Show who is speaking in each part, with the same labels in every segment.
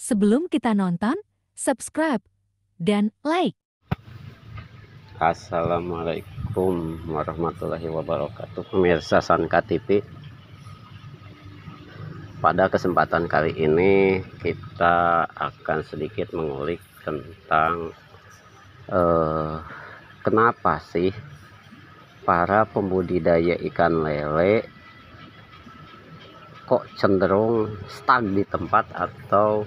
Speaker 1: Sebelum kita nonton, subscribe dan like.
Speaker 2: Assalamualaikum warahmatullahi wabarakatuh, pemirsa Sanka TV. Pada kesempatan kali ini kita akan sedikit mengulik tentang kenapa sih para pembudidaya ikan lele kok cenderung stuck di tempat atau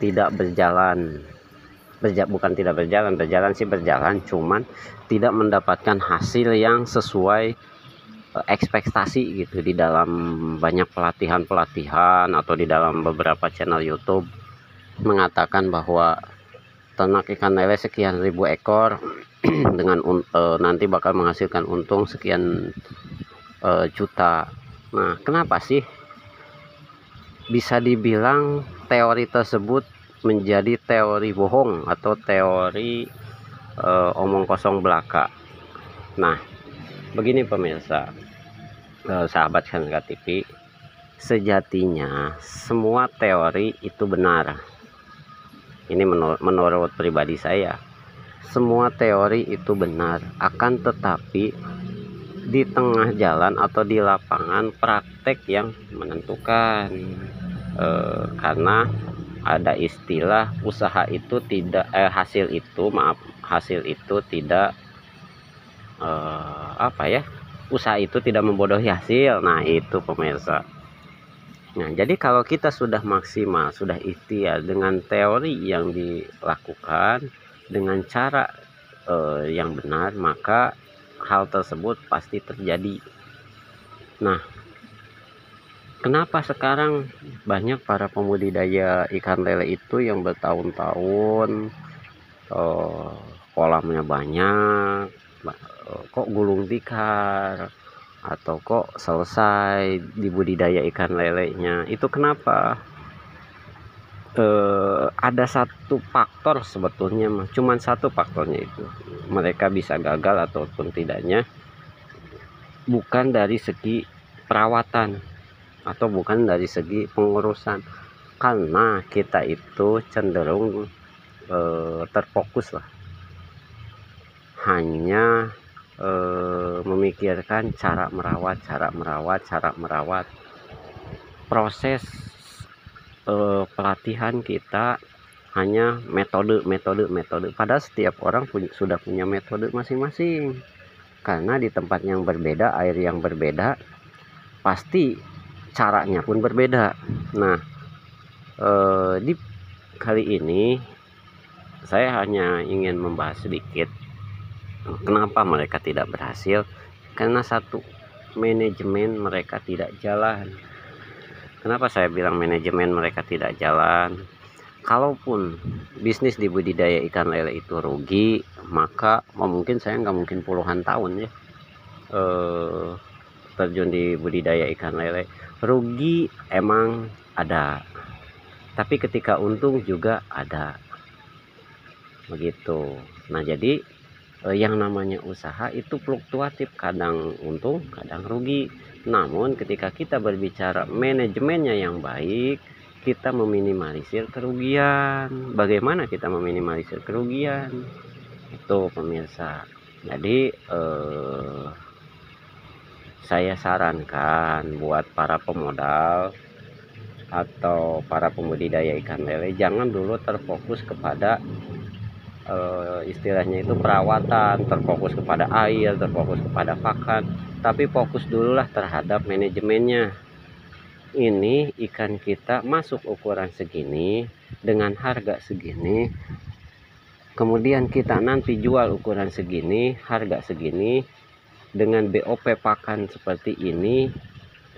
Speaker 2: tidak berjalan. Bukan tidak berjalan, berjalan sih berjalan, cuman tidak mendapatkan hasil yang sesuai ekspektasi gitu di dalam banyak pelatihan atau di dalam beberapa channel YouTube mengatakan bahwa ternak ikan lele sekian ribu ekor dengan nanti bakal menghasilkan untung sekian juta. Nah, kenapa sih bisa dibilang teori tersebut menjadi teori bohong atau teori omong kosong belaka? Nah, begini pemirsa, sahabat Sanka TV, sejatinya semua teori itu benar. Ini menurut pribadi saya, semua teori itu benar, akan tetapi di tengah jalan atau di lapangan praktek yang menentukan. Karena ada istilah usaha itu tidak hasil itu tidak usaha itu tidak membodohi hasil. Nah, itu pemirsa. Nah, jadi kalau kita sudah maksimal, sudah ikhtiar dengan teori yang dilakukan dengan cara yang benar, maka hal tersebut pasti terjadi. Nah, kenapa sekarang banyak para pembudidaya ikan lele itu yang bertahun-tahun kolamnya banyak, kok gulung tikar atau kok selesai di budidaya ikan lelenya? Itu kenapa? Ada satu faktor sebetulnya, cuman satu faktornya itu mereka bisa gagal ataupun tidaknya bukan dari segi perawatan atau bukan dari segi pengurusan, karena kita itu cenderung terfokus lah, hanya memikirkan cara merawat. Proses pelatihan kita hanya metode. Padahal setiap orang sudah punya metode masing-masing, karena di tempat yang berbeda, air yang berbeda, pasti caranya pun berbeda. Nah, di kali ini saya hanya ingin membahas sedikit kenapa mereka tidak berhasil. Karena satu, manajemen mereka tidak jalan. Kenapa saya bilang manajemen mereka tidak jalan? Kalaupun bisnis di budidaya ikan lele itu rugi, maka mungkin saya nggak mungkin puluhan tahun ya terjun di budidaya ikan lele. Rugi emang ada, tapi ketika untung juga ada, begitu. Nah, jadi yang namanya usaha itu fluktuatif, kadang untung kadang rugi. Namun ketika kita berbicara manajemennya yang baik, kita meminimalisir kerugian. Bagaimana kita meminimalisir kerugian? Itu pemirsa. Jadi saya sarankan buat para pemodal atau para pembudidaya ikan lele, jangan dulu terfokus kepada istilahnya itu perawatan, terfokus kepada air, terfokus kepada pakan, tapi fokus dululah terhadap manajemennya. Ini ikan kita masuk ukuran segini dengan harga segini, kemudian kita nanti jual ukuran segini, harga segini, dengan BOP pakan seperti ini,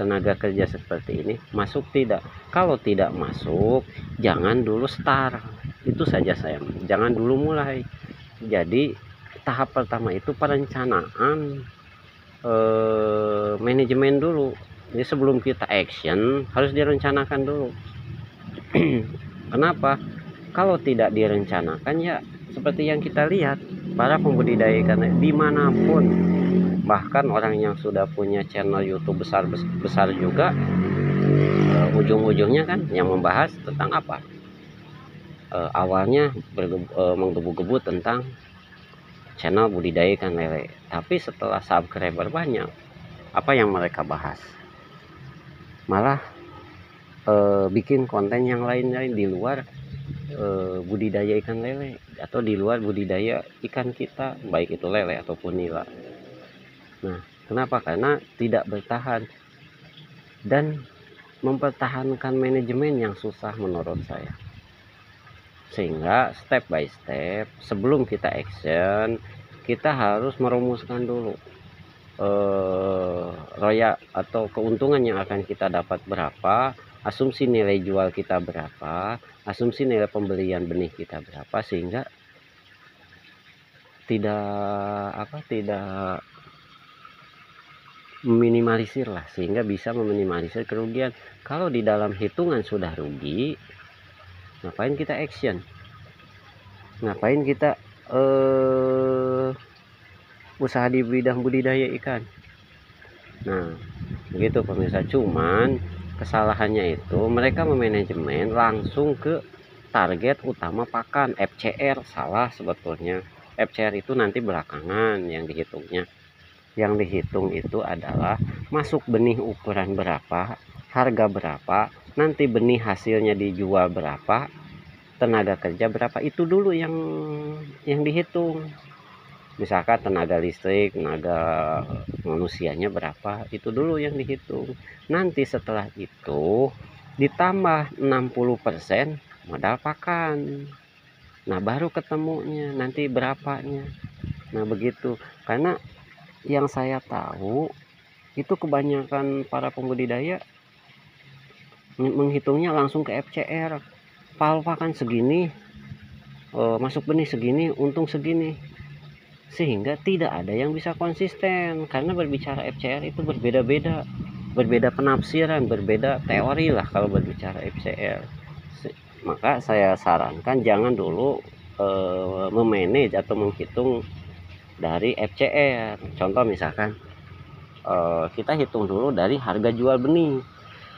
Speaker 2: tenaga kerja seperti ini, masuk tidak? Kalau tidak masuk, jangan dulu start. Itu saja saya, jangan dulu mulai. Jadi tahap pertama itu perencanaan manajemen dulu. Jadi sebelum kita action harus direncanakan dulu. Kenapa? Kalau tidak direncanakan, ya seperti yang kita lihat para pembudidaya ikan dimanapun, bahkan orang yang sudah punya channel YouTube besar juga ujung-ujungnya kan yang membahas tentang apa? Awalnya menggebu-gebu tentang channel budidaya ikan lele, tapi setelah subscriber banyak, apa yang mereka bahas? Malah bikin konten yang lain-lain di luar budidaya ikan lele atau di luar budidaya ikan kita, baik itu lele ataupun nila. Nah, kenapa? Karena tidak bertahan dan mempertahankan manajemen yang susah menurut saya. Sehingga step by step sebelum kita action, kita harus merumuskan dulu roya atau keuntungan yang akan kita dapat berapa, asumsi nilai jual kita berapa, asumsi nilai pembelian benih kita berapa, sehingga tidak meminimalisir lah, sehingga bisa meminimalisir kerugian. Kalau di dalam hitungan sudah rugi, ngapain kita action, ngapain kita usaha di bidang budidaya ikan. Nah begitu pemirsa. Cuman kesalahannya itu mereka memanajemen langsung ke target utama pakan, FCR. Salah sebetulnya. FCR itu nanti belakangan yang dihitungnya. Yang dihitung itu adalah masuk benih ukuran berapa, harga berapa, nanti benih hasilnya dijual berapa, tenaga kerja berapa, itu dulu yang dihitung. Misalkan tenaga listrik, tenaga manusianya berapa, itu dulu yang dihitung. Nanti setelah itu ditambah 60% modal pakan. Nah baru ketemunya nanti berapanya. Nah begitu. Karena yang saya tahu itu kebanyakan para pembudidaya menghitungnya langsung ke FCR. Pakan segini, masuk benih segini, untung segini, sehingga tidak ada yang bisa konsisten. Karena berbicara FCR itu berbeda-beda, berbeda penafsiran, berbeda teori lah kalau berbicara FCR. Maka saya sarankan jangan dulu memanage atau menghitung dari FCR. Contoh misalkan kita hitung dulu dari harga jual benih.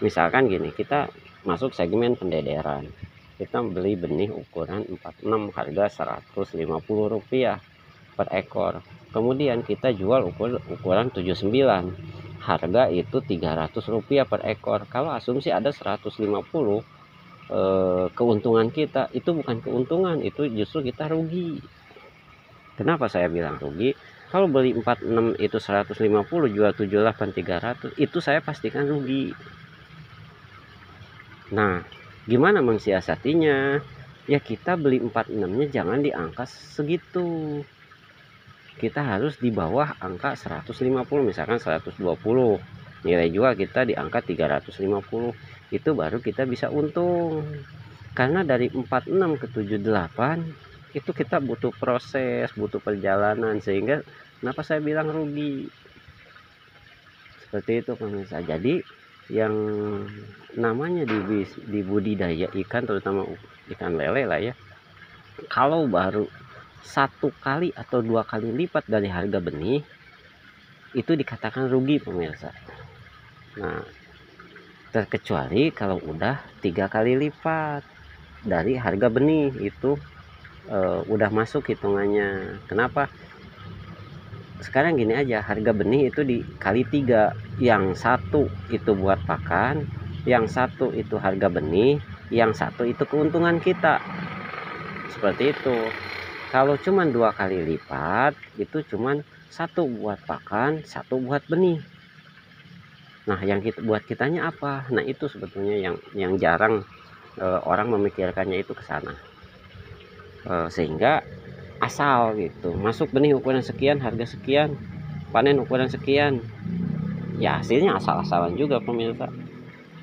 Speaker 2: Misalkan gini, kita masuk segmen pendederan, kita beli benih ukuran 46 harga Rp150 per ekor. Kemudian kita jual ukuran 79, harga itu Rp300 per ekor. Kalau asumsi ada 150, keuntungan kita itu bukan keuntungan, itu justru kita rugi. Kenapa saya bilang rugi? Kalau beli 46 itu 150, jual 78 300, itu saya pastikan rugi. Nah gimana mensiasatinya? Ya kita beli 46-nya jangan di angka segitu, kita harus di bawah angka 150, misalkan 120, nilai jual kita di angka 350, itu baru kita bisa untung. Karena dari 46 ke 78 itu kita butuh proses, butuh perjalanan, sehingga kenapa saya bilang rugi seperti itu pemirsa. Jadi yang namanya di budidaya ikan, terutama ikan lele lah ya, kalau baru 1 kali atau 2 kali lipat dari harga benih, itu dikatakan rugi pemirsa. Nah terkecuali kalau udah 3 kali lipat dari harga benih, itu udah masuk hitungannya. Kenapa? Sekarang gini aja, harga benih itu dikali 3, yang satu itu buat pakan, yang satu itu harga benih, yang satu itu keuntungan kita. Seperti itu. Kalau cuman 2 kali lipat, itu cuman satu buat pakan, satu buat benih. Nah yang buat kitanya apa? Nah itu sebetulnya yang jarang orang memikirkannya itu ke sana. Sehingga asal gitu, masuk benih ukuran sekian, harga sekian, panen ukuran sekian, ya hasilnya asal-asalan juga pemirsa.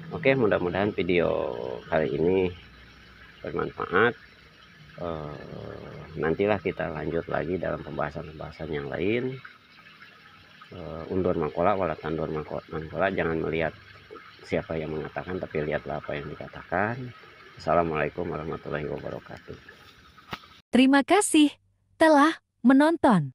Speaker 2: Oke, mudah-mudahan video kali ini bermanfaat. Nantilah kita lanjut lagi dalam pembahasan-pembahasan yang lain. Undur mangkola wala tandur mangkola, jangan melihat siapa yang mengatakan, tapi lihatlah apa yang dikatakan. Assalamualaikum warahmatullahi wabarakatuh.
Speaker 1: Terima kasih telah menonton.